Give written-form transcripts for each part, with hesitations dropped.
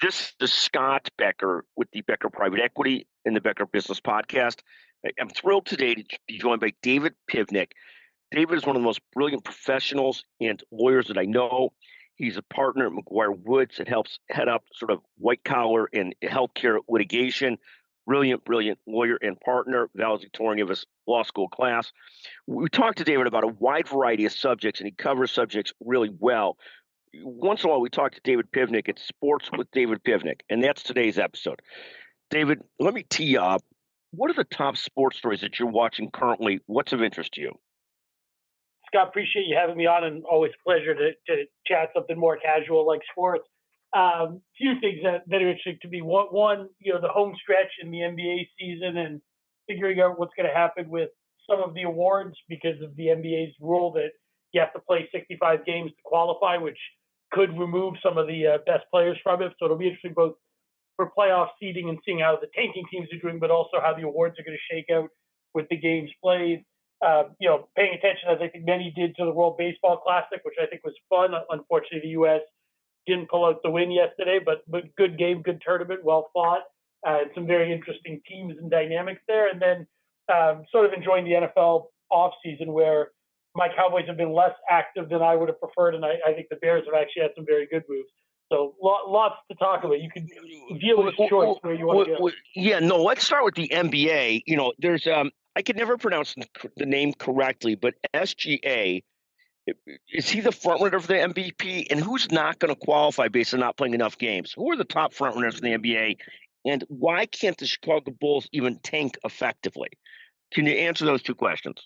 This is Scott Becker with the Becker Private Equity and the Becker Business Podcast. I'm thrilled today to be joined by David Pivnick. David is one of the most brilliant professionals and lawyers that I know. He's a partner at McGuireWoods and helps head up sort of white-collar and healthcare litigation. Brilliant lawyer and partner, valedictorian of his law school class. We talked to David about a wide variety of subjects, and he covers subjects really well. Once in a while, we talk to David Pivnick. It's Sports with David Pivnick, and that's today's episode. David, let me tee you up. What are the top sports stories that you're watching currently? What's of interest to you? Scott, appreciate you having me on, and always a pleasure to chat something more casual like sports. Few things that are interesting to me. One, the home stretch in the NBA season and figuring out what's going to happen with some of the awards because of the NBA's rule that you have to play 65 games to qualify, which could remove some of the best players from it. So it'll be interesting both for playoff seeding and seeing how the tanking teams are doing, but also how the awards are going to shake out with the games played. Paying attention, as I think many did, to the World Baseball Classic, which I think was fun. Unfortunately, the U.S. didn't pull out the win yesterday, but good game, good tournament, well fought, and some very interesting teams and dynamics there. And then sort of enjoying the NFL offseason where my Cowboys have been less active than I would have preferred, and I think the Bears have actually had some very good moves. So lots to talk about. You can deal with choice where you want to go. Yeah, no, let's start with the NBA. There's I could never pronounce the name correctly, but SGA, is he the front runner for the MVP? And who's not going to qualify based on not playing enough games? Who are the top front runners for the NBA? And why can't the Chicago Bulls even tank effectively? Can you answer those two questions?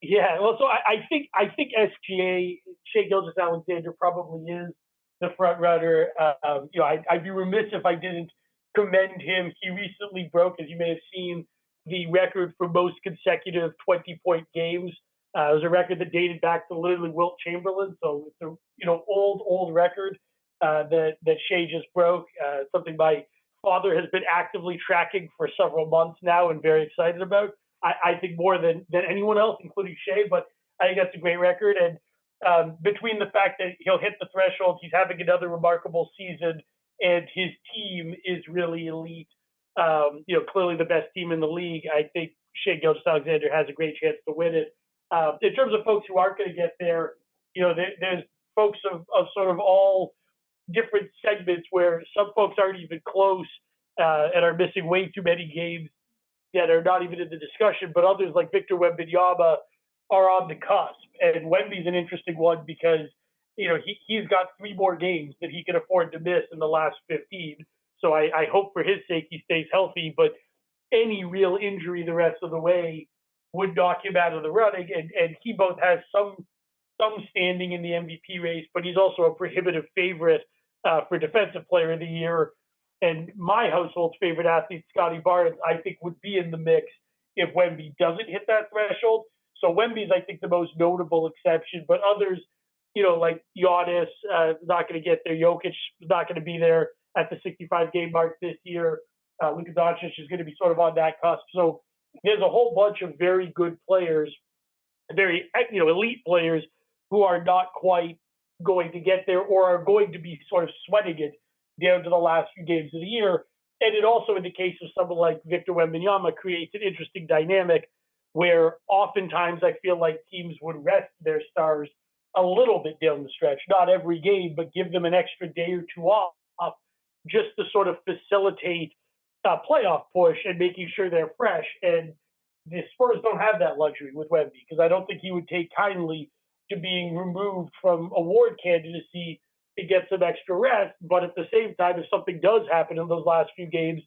Yeah, well, so I think SGA, Shai Gilgeous-Alexander, probably is the front runner. I'd be remiss if I didn't commend him. He recently broke, as you may have seen, the record for most consecutive 20-point games. It was a record that dated back to literally Wilt Chamberlain, so it's a old record that Shai just broke. Something my father has been actively tracking for several months now and very excited about. I think more than anyone else, including Shai, but I think that's a great record. And between the fact that he'll hit the threshold, he's having another remarkable season, and his team is really elite. Clearly the best team in the league. I think Shai Gilgeous-Alexander has a great chance to win it. In terms of folks who aren't going to get there, there's folks of sort of all different segments where some folks aren't even close and are missing way too many games that are not even in the discussion, but others like Victor Wembanyama are on the cusp. And Wemby's an interesting one because, he's got 3 more games that he can afford to miss in the last 15. So I hope for his sake he stays healthy, but any real injury the rest of the way would knock him out of the running. And he both has some standing in the MVP race, but he's also a prohibitive favorite for Defensive Player of the Year. And my household's favorite athlete, Scotty Barnes, I think would be in the mix if Wemby doesn't hit that threshold. So Wemby's, I think, the most notable exception. But others, like Giannis, not going to get there. Jokic is not going to be there at the 65-game mark this year. Luka Doncic is going to be sort of on that cusp. So there's a whole bunch of very good players, very elite players who are not quite going to get there or are going to be sort of sweating it down to the last few games of the year. And it also, in the case of someone like Victor Wembanyama, creates an interesting dynamic where oftentimes I feel like teams would rest their stars a little bit down the stretch, not every game, but give them an extra day or two off just to sort of facilitate a playoff push and making sure they're fresh. And the Spurs don't have that luxury with Wemby because I don't think he would take kindly to being removed from award candidacy to get some extra rest. But at the same time, if something does happen in those last few games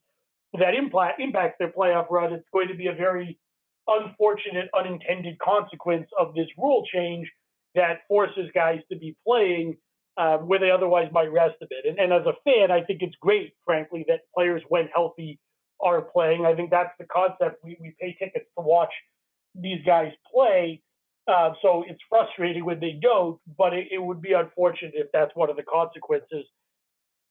that impacts their playoff run, it's going to be a very unfortunate, unintended consequence of this rule change that forces guys to be playing where they otherwise might rest a bit. And as a fan, I think it's great, frankly, that players, when healthy, are playing. I think that's the concept. We pay tickets to watch these guys play. So it's frustrating when they don't, but it would be unfortunate if that's one of the consequences.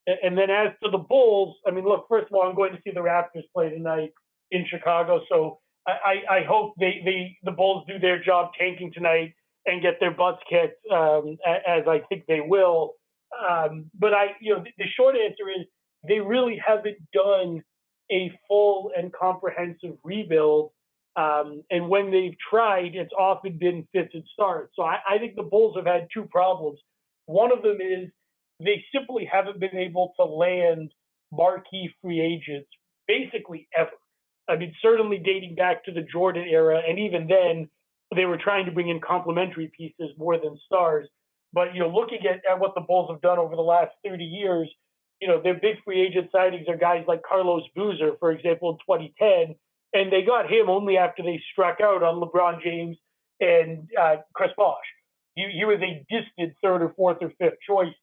And then as to the Bulls, I mean, look, first of all, I'm going to see the Raptors play tonight in Chicago. So I hope the Bulls do their job tanking tonight and get their butts kicked, as I think they will. But the short answer is they really haven't done a full and comprehensive rebuild. And when they've tried, it's often been fits and starts. So I think the Bulls have had two problems. One of them is they simply haven't been able to land marquee free agents basically ever. I mean, certainly dating back to the Jordan era, and even then, they were trying to bring in complementary pieces more than stars. But looking at what the Bulls have done over the last 30 years, their big free agent signings are guys like Carlos Boozer, for example, in 2010, and they got him only after they struck out on LeBron James and Chris Bosh. He was a distant third or fourth or fifth choice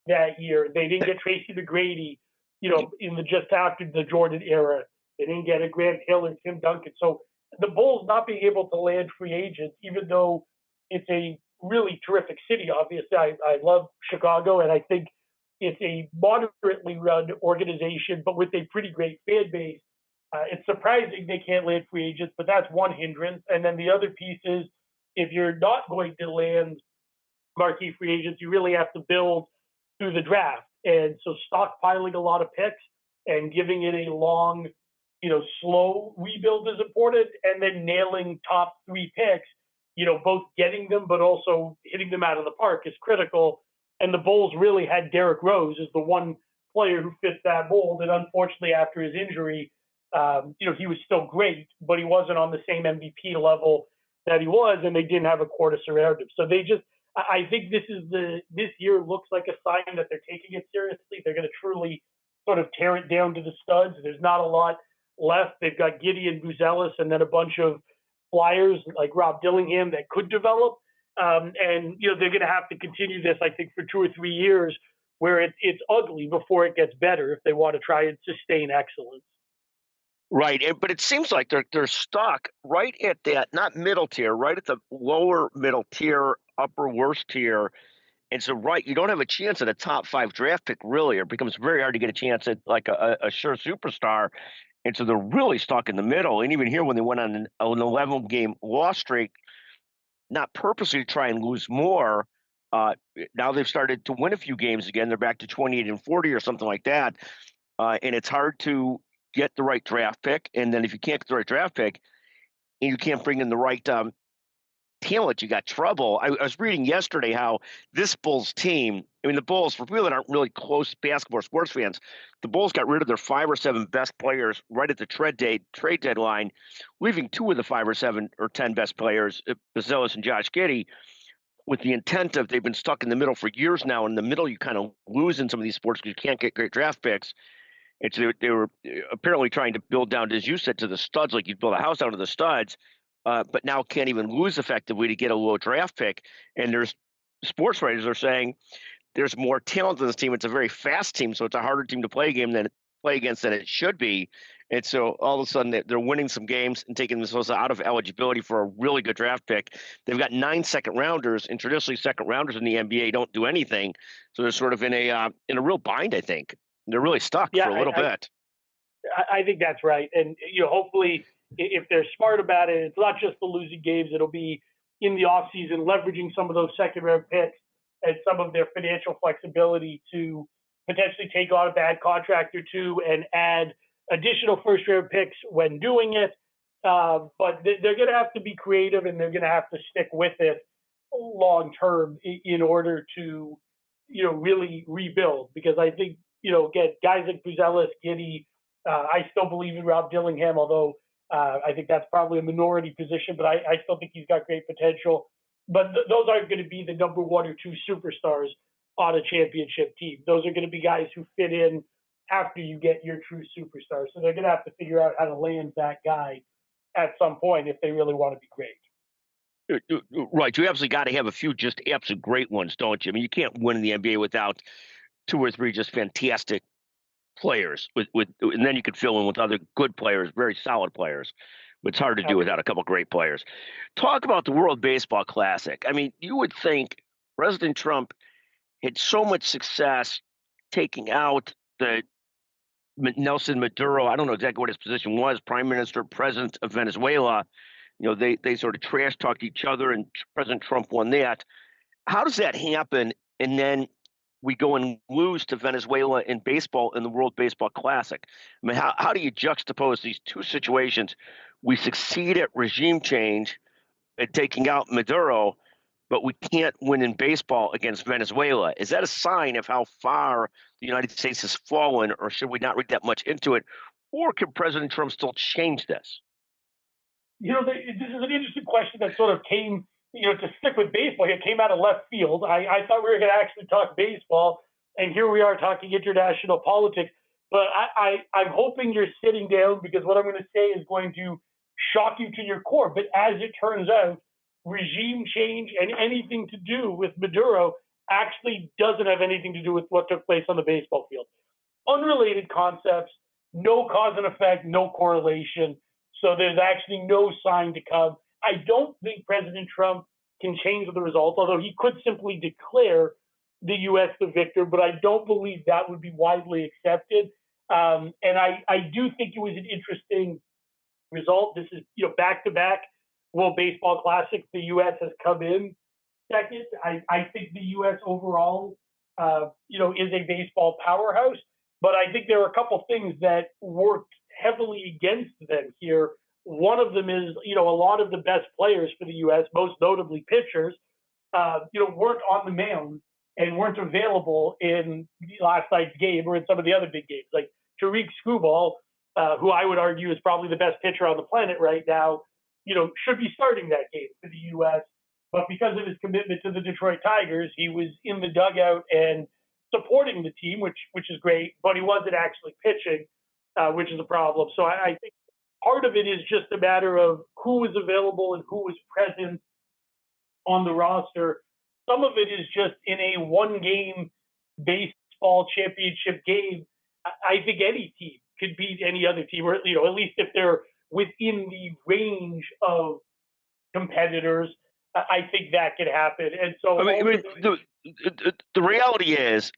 that year. They didn't get Tracy McGrady, in the just after the Jordan era. They didn't get a Grant Hill or Tim Duncan. So the Bulls not being able to land free agents, even though it's a really terrific city, obviously. I love Chicago, and I think it's a moderately run organization, but with a pretty great fan base. It's surprising they can't land free agents, but that's one hindrance. And then the other piece is if you're not going to land marquee free agents, you really have to build through the draft. And so stockpiling a lot of picks and giving it a long, slow rebuild is important. And then nailing top three picks, both getting them, but also hitting them out of the park is critical. And the Bulls really had Derrick Rose as the one player who fits that mold. And unfortunately, after his injury, he was still great, but he wasn't on the same MVP level that he was, and they didn't have a core to surround him. So I think this year looks like a sign that they're taking it seriously. They're going to truly sort of tear it down to the studs. There's not a lot left. They've got Gideon Buzelis and then a bunch of flyers like Rob Dillingham that could develop. And they're going to have to continue this, I think, for 2 or 3 years where it's ugly before it gets better if they want to try and sustain excellence. Right, but it seems like they're stuck right at that, not middle tier, right at the lower middle tier, upper worst tier. And so, right, you don't have a chance at a top 5 draft pick, really, or it becomes very hard to get a chance at like a sure superstar. And so they're really stuck in the middle. And even here, when they went on an 11-game loss streak, not purposely to try and lose more, now they've started to win a few games again. They're back to 28-40 or something like that. And it's hard to get the right draft pick. And then if you can't get the right draft pick and you can't bring in the right talent, you got trouble. I was reading yesterday how this Bulls team, the Bulls, for people that aren't really close basketball sports fans, the Bulls got rid of their 5 or 7 best players right at the trade deadline, leaving 2 of the 5 or 7 or 10 best players, Buzelis and Josh Giddey, with the intent of they've been stuck in the middle for years now. In the middle, you kind of lose in some of these sports because you can't get great draft picks. And so they were apparently trying to build down, as you said, to the studs, like you'd build a house out of the studs, but now can't even lose effectively to get a low draft pick. And there's sports writers are saying there's more talent in this team. It's a very fast team, so it's a harder team to play against than it should be. And so all of a sudden they're winning some games and taking themselves out of eligibility for a really good draft pick. They've got 9 second-rounders, and traditionally second-rounders in the NBA don't do anything. So they're sort of in a real bind, I think. They're really stuck for a little bit. I think that's right. And, hopefully if they're smart about it, it's not just the losing games. It'll be in the offseason, leveraging some of those second-round picks and some of their financial flexibility to potentially take on a bad contract or two and add additional first-round picks when doing it. But they're going to have to be creative, and they're going to have to stick with it long-term in order to, really rebuild. Because I think, again, guys like Buzelis, Giddey, I still believe in Rob Dillingham, although I think that's probably a minority position, but I still think he's got great potential. But those aren't going to be the number 1 or 2 superstars on a championship team. Those are going to be guys who fit in after you get your true superstar. So they're going to have to figure out how to land that guy at some point if they really want to be great. Right. You absolutely got to have a few just absolute great ones, don't you? You can't win in the NBA without 2 or 3 just fantastic players, and then you could fill in with other good players, very solid players. But it's hard to do without a couple great players. Talk about the World Baseball Classic. You would think President Trump had so much success taking out the Nelson Maduro. I don't know exactly what his position was, Prime Minister, President of Venezuela. They sort of trash talked each other, and President Trump won that. How does that happen? And then we go and lose to Venezuela in baseball in the World Baseball Classic. I mean, how do you juxtapose these two situations? We succeed at regime change at taking out Maduro, but we can't win in baseball against Venezuela. Is that a sign of how far the United States has fallen, or should we not read that much into it? Or can President Trump still change this? This is an interesting question that sort of came, to stick with baseball, it came out of left field. I thought we were going to actually talk baseball, and here we are talking international politics. But I'm hoping you're sitting down because what I'm going to say is going to shock you to your core. But as it turns out, regime change and anything to do with Maduro actually doesn't have anything to do with what took place on the baseball field. Unrelated concepts, no cause and effect, no correlation. So there's actually no sign to come. I don't think President Trump can change the result, although he could simply declare the U.S. the victor, but I don't believe that would be widely accepted. And I do think it was an interesting result. This is, back-to-back World Baseball Classics. The U.S. has come in second. I think the U.S. overall, is a baseball powerhouse, but I think there are a couple things that worked heavily against them here. One of them is, a lot of the best players for the U.S., most notably pitchers, weren't on the mound and weren't available in last night's game or in some of the other big games. Like Tariq Skubal, who I would argue is probably the best pitcher on the planet right now, should be starting that game for the U.S. But because of his commitment to the Detroit Tigers, he was in the dugout and supporting the team, which is great, but he wasn't actually pitching, which is a problem. So I think part of it is just a matter of who was available and who was present on the roster. Some of it is just in a one-game baseball championship game. I think any team could beat any other team, or at least if they're within the range of competitors. I think that could happen. And so, the reality is,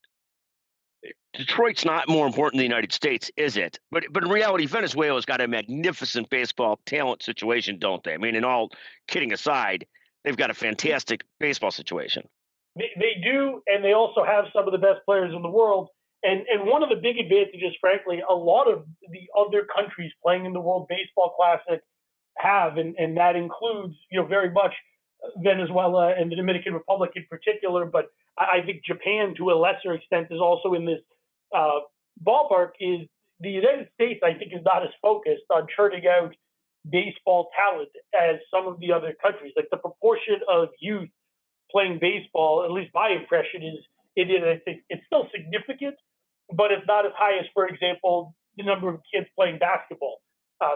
Detroit's not more important than the United States, is it? But in reality, Venezuela's got a magnificent baseball talent situation, don't they? I mean, and all kidding aside, they've got a fantastic baseball situation. They do, and they also have some of the best players in the world. And one of the big advantages, frankly, a lot of the other countries playing in the World Baseball Classic have, and that includes, very much Venezuela and the Dominican Republic in particular, but I think Japan, to a lesser extent, is also in this ballpark. Is the United States, I think, is not as focused on churning out baseball talent as some of the other countries. Like the proportion of youth playing baseball, at least my impression is, it's still significant, but it's not as high as, for example, the number of kids playing basketball.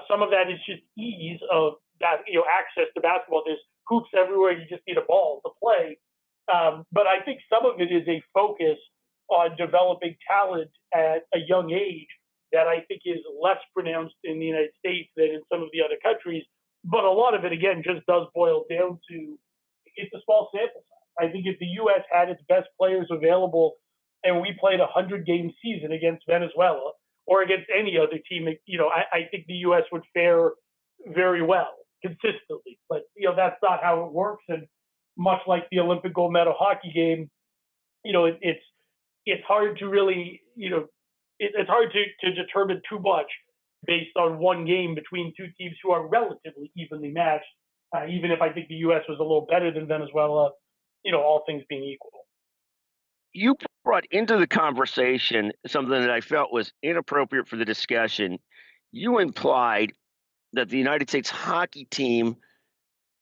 Some of that is just ease of access to basketball. There's hoops everywhere. You just need a ball to play. But I think some of it is a focus on developing talent at a young age that I think is less pronounced in the United States than in some of the other countries. But a lot of it, again, just does boil down to it's a small sample size. I think if the U.S. had its best players available and we played a 100-game season against Venezuela or against any other team, I think the U.S. would fare very well consistently. But, that's not how it works. And much like the Olympic gold medal hockey game, it's hard to really, it's hard to determine too much based on one game between two teams who are relatively evenly matched, even if I think the U.S. was a little better than Venezuela, all things being equal. You brought into the conversation something that I felt was inappropriate for the discussion. You implied that the United States hockey team,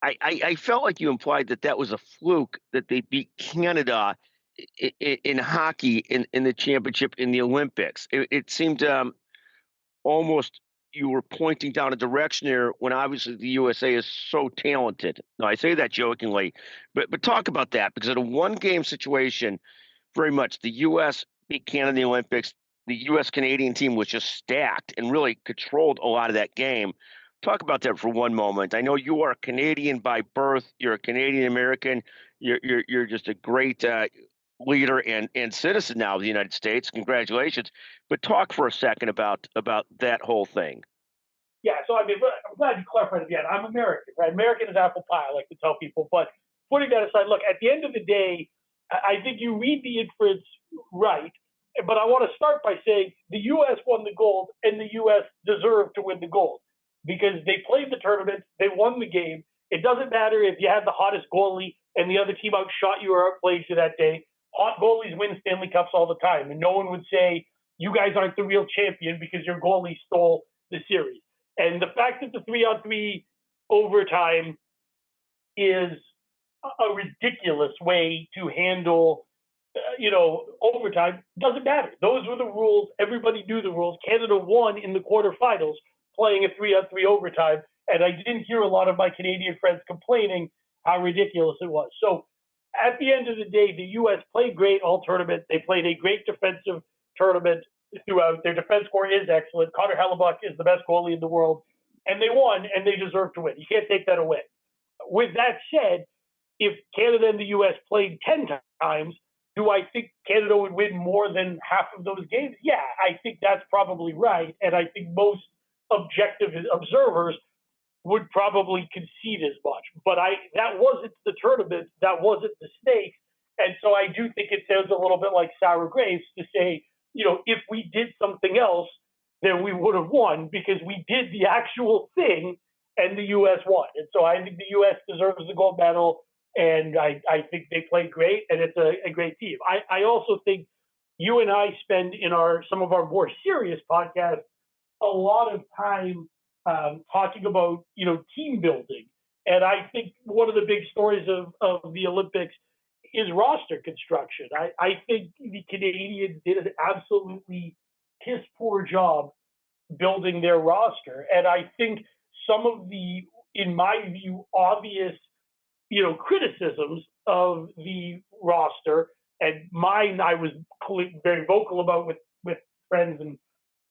I felt like you implied that was a fluke, that they beat Canada in hockey in the championship in the Olympics. It seemed almost you were pointing down a direction there when obviously the USA is so talented. Now, I say that jokingly, but talk about that, because in a one-game situation, very much the U.S. beat Canada in the Olympics. The U.S.-Canadian team was just stacked and really controlled a lot of that game. Talk about that for one moment. I know you are Canadian by birth. You're a Canadian-American. You're just a great leader and citizen now of the United States. Congratulations. But talk for a second about that whole thing. Yeah, so I'm glad you clarified again. I'm American, right? American is apple pie, I like to tell people. But putting that aside, look, at the end of the day, I think you read the inference right, but I want to start by saying the U.S. won the gold, and the U.S. deserved to win the gold because they played the tournament, they won the game. It doesn't matter if you had the hottest goalie and the other team outshot you or outplayed you that day. Hot goalies win Stanley Cups all the time, and no one would say you guys aren't the real champion because your goalie stole the series. And the fact that the 3-on-3 overtime is a ridiculous way to handle, overtime doesn't matter. Those were the rules. Everybody knew the rules. Canada won in the quarterfinals playing a 3-on-3 overtime, and I didn't hear a lot of my Canadian friends complaining how ridiculous it was. So at the end of the day, the U.S. played great all tournament. They played a great defensive tournament throughout. Their defense score is excellent. Connor Hellebuck is the best goalie in the world, and they won, and they deserve to win. You can't take that away. With that said, if Canada and the U.S. played 10 times, do I think Canada would win more than half of those games? Yeah, I think that's probably right. And I think most objective observers would probably concede as much. But that wasn't the tournament. That wasn't the stakes. And so I do think it sounds a little bit like sour grapes to say, if we did something else, then we would have won because we did the actual thing and the U.S. won. And so I think the U.S. deserves the gold medal. And I think they played great, and it's a great team. I also think you and I spend in some of our more serious podcasts a lot of time talking about team building, and I think one of the big stories of the Olympics is roster construction. I think the Canadians did an absolutely piss poor job building their roster, and I think some of the, in my view, obvious criticisms of the roster, and mine I was very vocal about with friends and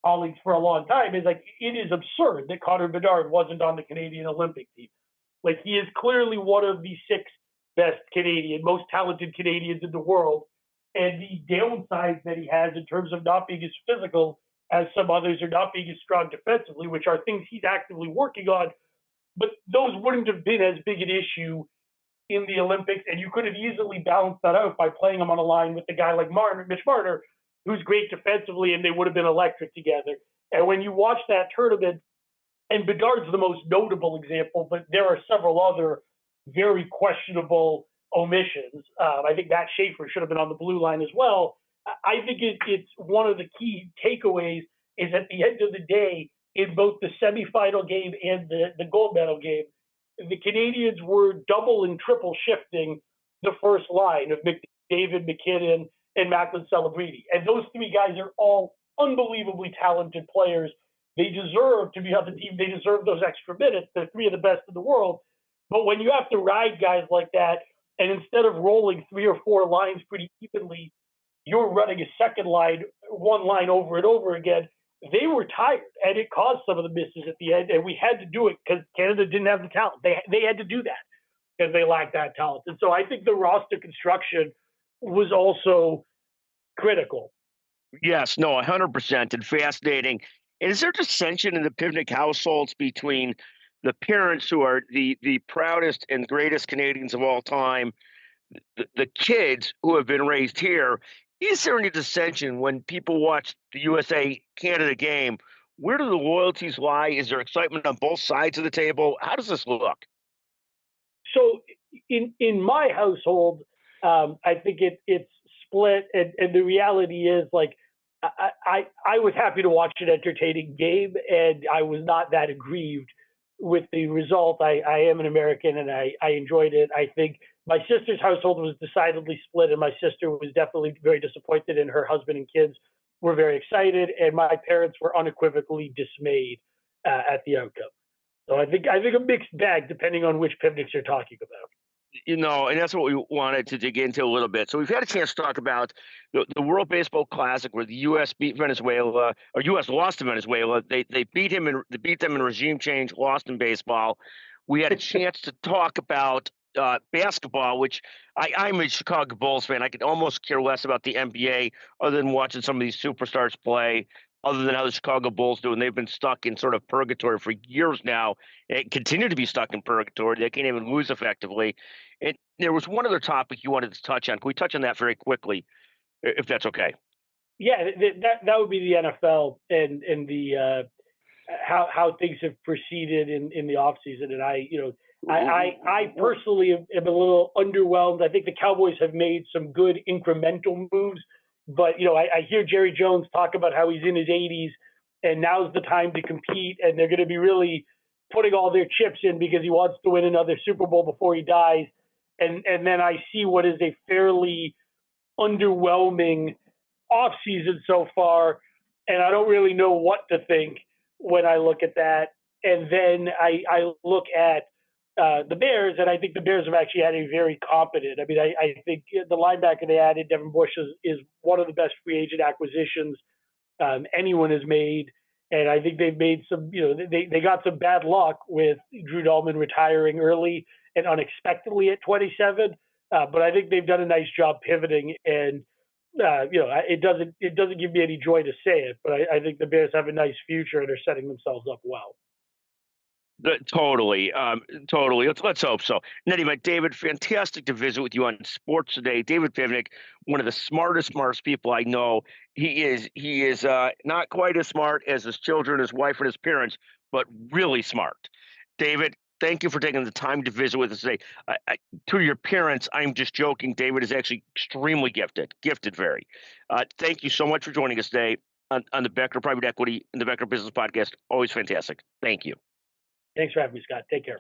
colleagues for a long time, is like, it is absurd that Connor Bedard wasn't on the Canadian Olympic team. Like, he is clearly one of the 6 best most talented Canadians in the world, and the downsides that he has in terms of not being as physical as some others or not being as strong defensively, which are things he's actively working on, but those wouldn't have been as big an issue in the Olympics, and you could have easily balanced that out by playing him on a line with a guy like Mitch Marner, who's great defensively, and they would have been electric together. And when you watch that tournament, and Bedard's the most notable example, but there are several other very questionable omissions. I think Matt Schaefer should have been on the blue line as well. I think it's one of the key takeaways is at the end of the day, in both the semifinal game and the gold medal game, the Canadians were double and triple shifting the first line of McDavid, McKinnon, and Macklin Celebrini. And those 3 guys are all unbelievably talented players. They deserve to be on the team. They deserve those extra minutes. They're 3 of the best in the world. But when you have to ride guys like that, and instead of rolling 3 or 4 lines pretty evenly, you're running a second line, one line over and over again, they were tired, and it caused some of the misses at the end, and we had to do it because Canada didn't have the talent. They had to do that because they lacked that talent. And so I think the roster construction was also critical. Yes, no, 100%, and fascinating. And is there dissension in the Pivnick households between the parents who are the proudest and greatest Canadians of all time, the kids who have been raised here? Is there any dissension when people watch the USA-Canada game? Where do the loyalties lie? Is there excitement on both sides of the table? How does this look? So in my household, I think it's split, and the reality is, like, I was happy to watch an entertaining game, and I was not that aggrieved with the result. I am an American, and I enjoyed it. I think my sister's household was decidedly split, and my sister was definitely very disappointed, and her husband and kids were very excited, and my parents were unequivocally dismayed at the outcome. So I think a mixed bag depending on which Pivnicks you're talking about. And that's what we wanted to dig into a little bit. So we've had a chance to talk about the World Baseball Classic, where the U.S. beat Venezuela, or U.S. lost to Venezuela. They beat them in regime change, lost in baseball. We had a chance to talk about basketball, which I'm a Chicago Bulls fan. I could almost care less about the NBA other than watching some of these superstars play. other than how the Chicago Bulls do, and they've been stuck in sort of purgatory for years now, and continue to be stuck in purgatory. They can't even lose effectively. And there was one other topic you wanted to touch on. Can we touch on that very quickly, if that's okay? Yeah, that would be the NFL and the how things have proceeded in the offseason. And I personally am a little underwhelmed. I think the Cowboys have made some good incremental moves, but I hear Jerry Jones talk about how he's in his 80s and now's the time to compete, and they're going to be really putting all their chips in because he wants to win another Super Bowl before he dies. And then I see what is a fairly underwhelming offseason so far, and I don't really know what to think when I look at that. And then I look at the Bears, and I think the Bears have actually added very competent. I mean, I think the linebacker they added, Devin Bush, is one of the best free agent acquisitions anyone has made. And I think they've made some, they got some bad luck with Drew Dahlman retiring early and unexpectedly at 27. But I think they've done a nice job pivoting, and it doesn't give me any joy to say it, but I think the Bears have a nice future and are setting themselves up well. Totally, totally. Let's hope so. In any event, David, fantastic to visit with you on Sports Today. David Pivnick, one of the smartest people I know. He is not quite as smart as his children, his wife, and his parents, but really smart. David, thank you for taking the time to visit with us today. To your parents, I'm just joking. David is actually extremely gifted very. Thank you so much for joining us today on the Becker Private Equity and the Becker Business Podcast. Always fantastic. Thank you. Thanks for having me, Scott. Take care.